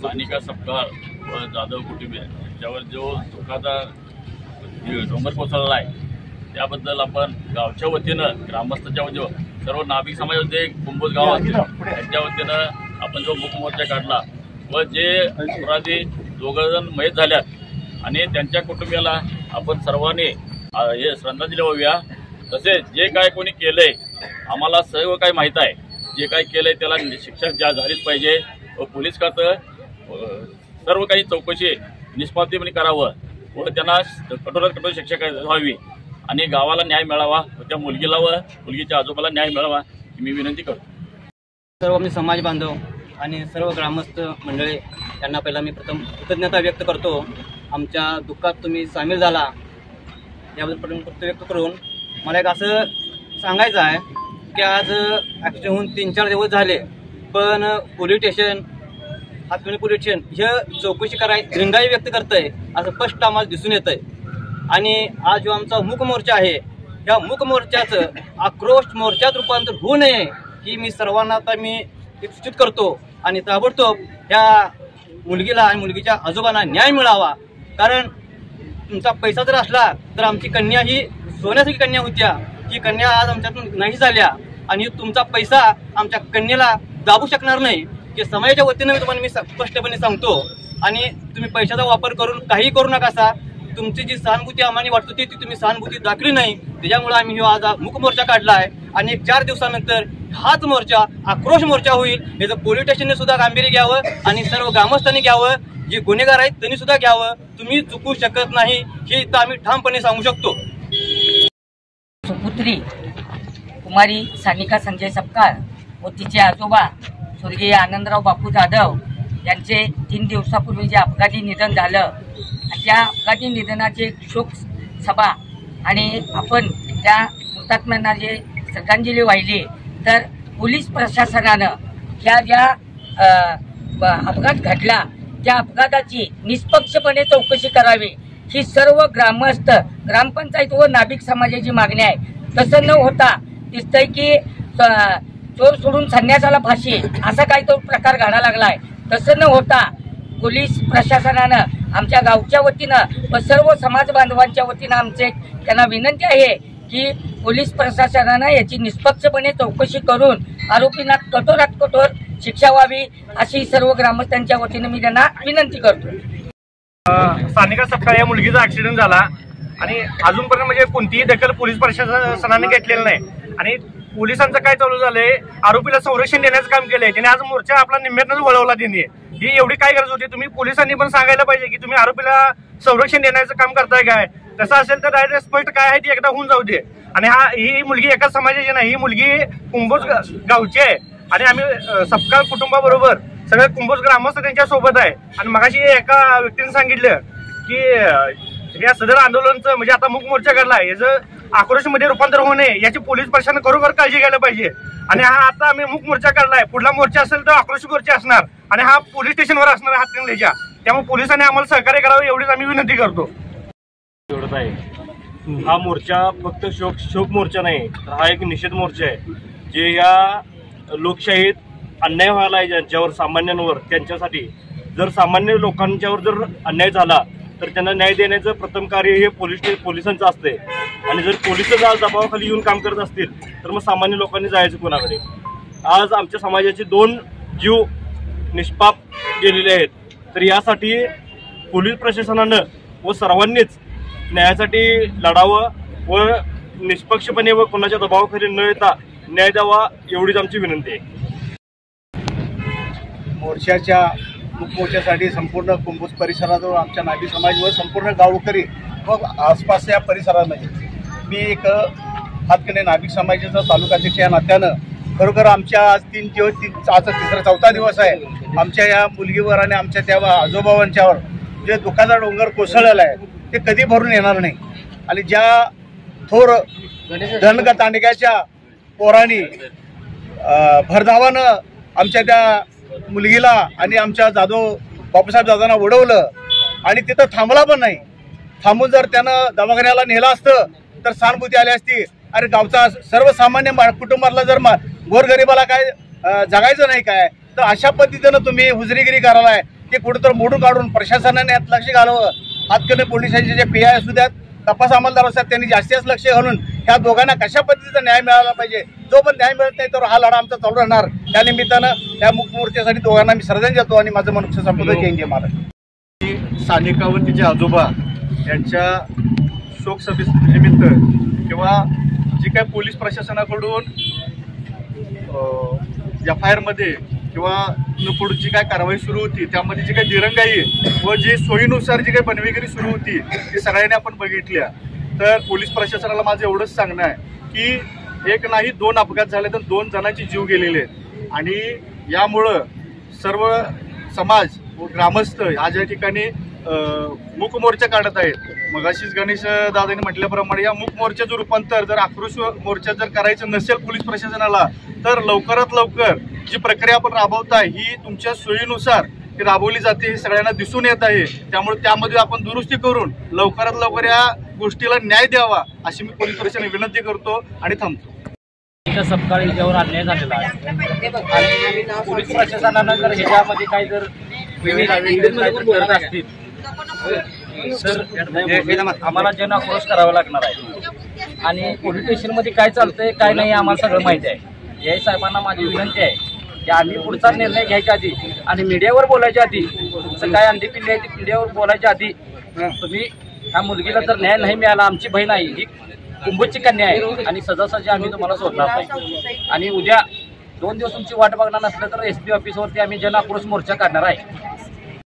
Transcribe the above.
सानिका सपकाळ व जाधव कुटुंबीय यांच्यावर जो धोकाचा डोंगर कोसळला आहे त्याबद्दल आपण गावच्या वतीनं ग्रामस्थांच्या वतीनं सर्व नाभिक समाज होते कुंभोज गाव असतील त्यांच्या वतीनं आपण जो मूक मोर्चा काढला व जे अपराधी दोघंजण मयत झाल्यात आणि त्यांच्या कुटुंबियाला आपण सर्वांनी हे श्रद्धांजली वाहूया। तसेच जे काय कोणी केलंय आम्हाला सर्व काही माहीत आहे, जे काय केलंय त्याला शिक्षा झालीच पाहिजे व पोलीस खातं सर्व काही चौकशी निष्पक्षपातीपणे करावं व त्यांना कठोरात कठोर शिक्षा व्हावी आणि गावाला न्याय मिळावा व त्या मुलगीला व मुलगीच्या आजोबाला न्याय मिळावा ही मी विनंती करतो। सर्व मी समाज बांधव आणि सर्व ग्रामस्थ मंडळी यांना पहिला मी प्रथम कृतज्ञता व्यक्त करतो। आमच्या दुःखात तुम्ही सामील झाला याबद्दल कृतज्ञता व्यक्त करून मला एक असं सांगायचं आहे की आज ॲक्सिडेंट होऊन 3-4 दिवस झाले, पण पोलीस स्टेशन हातकणी पोलीस स्टेशन हे चौकशी करायची रिंगाई व्यक्त करत आहे असं स्पष्ट आम्हाला दिसून येत आहे। आणि आज जो आमचा मूक मोर्चा आहे या मूक मोर्चाचं आक्रोश मोर्चात रूपांतर होऊ नये ही मी सर्वांना आता मी सूचित करतो आणि ताबडतोब या मुलगीला आणि मुलगीच्या आजोबांना न्याय मिळावा। कारण तुमचा पैसा जर असला तर आमची कन्या ही सोन्यासारखी कन्या होत्या, ही कन्या आज आमच्यातून नाही झाल्या आणि तुमचा पैसा आमच्या कन्याला दाबू शकणार नाही की समाजाच्या वतीनं तुम्हाला मी स्पष्टपणे सांगतो। आणि तुम्ही पैशाचा वापर करून काही करू नका। तुमची जी सहानुभूती आम्हाला वाटत होती ती तुम्ही सहानुभूती दाखवली नाही, त्याच्यामुळे आम्ही आज मूक मोर्चा काढला आहे आणि 4 दिवसानंतर हाच मोर्चा आक्रोश मोर्चा होईल। याचं पोलीस स्टेशनने सुद्धा गांभीर्य घ्यावं आणि सर्व ग्रामस्थांनी घ्यावं, जे गुन्हेगार आहेत त्यांनी सुद्धा घ्यावं। तुम्ही चुकू शकत नाही हे इथं आम्ही ठामपणे सांगू शकतो। सुपुत्री कुमारी सानिका संजय सपकाळ व तिचे आजोबा स्वर्गीय आनंदराव बापू जाधव यांचे 3 दिवसापूर्वी जे अपघाती निधन झालं, त्या अपघाती निधनाची शोक सभा आणि आपण त्या हुतात्म्यांना जे श्रद्धांजली वाहिली, तर पोलीस प्रशासनानं ज्या अपघात घडला त्या अपघाताची निष्पक्षपणे चौकशी करावी ही सर्व ग्रामस्थ ग्रामपंचायत व नाभिक समाजाची मागणी आहे। तसं न होता दिसतंय की चोर सोडून संन्यासाला फाशी असा काही तो प्रकार घडायला लागलाय। तसं न होता पोलीस प्रशासनानं आमच्या गावच्या वतीनं व सर्व समाज बांधवांच्या वतीनं आमचे त्यांना विनंती आहे की पोलीस प्रशासनानं याची निष्पक्षपणे चौकशी करून आरोपींना कठोरात कठोर शिक्षा व्हावी अशी सर्व ग्रामस्थांच्या वतीनं मी त्यांना विनंती करतो। सानिका सपकाळ या मुलगीचा ऍक्सिडेंट झाला आणि अजूनपर्यंत म्हणजे कोणतीही दखल पोलीस प्रशासनाने घेतलेली नाही आणि पोलिसांचं काय चालू झालंय, आरोपीला संरक्षण देण्याचं काम केलंय त्याने। आज मोर्चा आपला निम्म्यातच वळवला त्यांनी, ही एवढी काय गरज होती? तुम्ही पोलिसांनी पण सांगायला पाहिजे की तुम्ही आरोपीला संरक्षण देण्याचं काम करताय काय? तसं असेल तर डायरेक्ट स्पष्ट काय आहे ती एकदा होऊन जाऊ दे। आणि ही मुलगी एकाच समाजाची नाही, ही मुलगी कुंभोज गावची आहे आणि आम्ही सपकाळ कुटुंबाबरोबर सगळे कुंभोज ग्रामस्थ त्यांच्या सोबत आहे। आणि मगाशी एका व्यक्तीने सांगितलं की या सदर आंदोलनचं म्हणजे आता मूक मोर्चा काढला याचं आक्रोशमध्ये रूपांतर होऊ नये याची पोलीस प्रशासन खरोखर काळजी घ्यायला पाहिजे। आणि हा आता आम्ही मूक मोर्चा काढलाय, पुढला मोर्चा असेल तर आक्रोश मोर्चा असणार आणि हा पोलीस स्टेशनवर असणार हातकणंगलेच्या, त्यामुळे पोलिसांनी आम्हाला सहकार्य करावं एवढीच आम्ही विनंती करतो। एवढंच आहे, हा मोर्चा फक्त शोक मोर्चा नाही तर हा एक निषेध मोर्चा आहे जे या लोकशाहीत अन्याय व्हायला आहे ज्यांच्यावर सामान्यांवर, त्यांच्यासाठी जर सामान्य लोकांच्यावर जर अन्याय झाला तर त्यांना न्याय देण्याचं प्रथम कार्य हे पोलिसांचं असते आणि जर पोलिस दबावाखाली येऊन काम करत असतील तर मग सामान्य लोकांनी जायचं कोणाकडे? आज आमच्या समाजाचे 2 जीव निष्पाप गेलेले आहेत, तर यासाठी पोलीस प्रशासनानं व सर्वांनीच न्यायासाठी लढावं व निष्पक्षपणे व कोणाच्या दबावाखाली न येता न्याय द्यावा एवढीच आमची विनंती आहे। मोर्चाच्या मूक मोर्चासाठी संपूर्ण कुंभोज परिसरात व आमच्या नाभी समाज व संपूर्ण गावकरी व आसपासच्या परिसरामध्ये मी एक हातकणे नाभिक समाजाचा तालुकाध्यक्ष या नात्यानं खरोखर आमच्या आज 3 दिवस आज 3रा-4था दिवस आहे आमच्या या मुलगीवर आणि आमच्या त्या आजोबांच्यावर जे दुःखाचा डोंगर कोसळलेला आहे ते कधी भरून येणार नाही। आणि ज्या थोर धनगर तांडक्याच्या पोरांनी भरधावानं आमच्या त्या मुलगीला आणि आमच्या जाधव बापूसाहेब जाधवांना उडवलं आणि तिथं थांबला पण नाही। थांबून जर त्यानं दवाखान्याला नेलं असतं तर सहानुभूती आली असती। अरे गावचा सर्वसामान्य कुटुंबातला जर गोरगरिबाला काय जगायचं नाही काय, तर अशा पद्धतीनं तुम्ही हुजरीगिरी करायलाय ते कुठेतरी मोडून काढून प्रशासनाने यात लक्ष घालावं. हातकर्णी पोलिसांचे जे PI असू द्यात, तपास अंमलदार असतात, त्यांनी जास्तीत लक्ष घालून ह्या दोघांना कशा पद्धतीचा न्याय मिळाला पाहिजे. जो पण न्याय मिळत नाही तर हा लढा आमचा चालू राहणार. त्या निमित्तानं या मुक्त मोर्चासाठी दोघांना मी श्रद्धांजली देतो आणि माझं मनुष्य संपवतो. जय हिंद महाराज. सानिका व तिचे आजोबा यांच्या शोक सभेनिमित्त किंवा जी काय पोलीस प्रशासनाकडून FIR मध्ये किंवा पुढे जी काय कारवाई सुरू होती त्यामध्ये जी काही दिरंगाई व जी सोयीनुसार जी काही बनवेगिरी सुरू होती ती सगळ्यांनी आपण बघितल्या. तर पोलीस प्रशासनाला माझं एवढंच सांगणं आहे की एक नाही 2 अपघात झाले तर 2 जणांचे जीव गेलेले आहेत आणि यामुळं सर्व समाज व ग्रामस्थ आज या ठिकाणी मूक मोर्चा काढत आहेत. मगाशीच गणेश दादांनी म्हटल्याप्रमाणे या मूक मोर्चाचं रूपांतर जर आक्रोश मोर्चा जर करायचं नसेल पोलीस प्रशासनाला तर लवकरात लवकर जी प्रक्रिया आपण राबवताय ही तुमच्या सोयीनुसार ती राबवली जाते हे सगळ्यांना दिसून येत आहे. त्यामुळे त्यामध्ये आपण दुरुस्ती करून लवकरात लवकर या गोष्टीला न्याय द्यावा अशी मी पोलीस प्रशासनाला विनंती करतो आणि थांबतो. सपकाळ हिच्यावर अन्याय झालेला आहे आणि पोलीस प्रशासनानं जर ह्याच्यामध्ये काही जर करत असतील तर आम्हाला जनआक्रोश करावा लागणार आहे. आणि पोलीस स्टेशनमध्ये काय चालतंय काय नाही आम्हाला सगळं माहिती आहे. याही साहेबांना माझी विनंती आहे की आम्ही पुढचा निर्णय घ्यायच्या आधी आणि मीडियावर बोलायच्या आधी तुमचं काय अंडी पिल्ली आहे ती मीडियावर बोलायच्या आधी तुम्ही ह्या मुलगीला जर न्याय नाही मिळाला, आमची बहीण आहे ही कुंभची कन्या आहे आणि सजासजी आम्ही तुम्हाला सोडणार नाही. आणि उद्या 2 दिवस तुमची वाट बघणार नसलं तर SP ऑफिसवरती आम्ही जनआक्रोश मोर्चा काढणार आहे.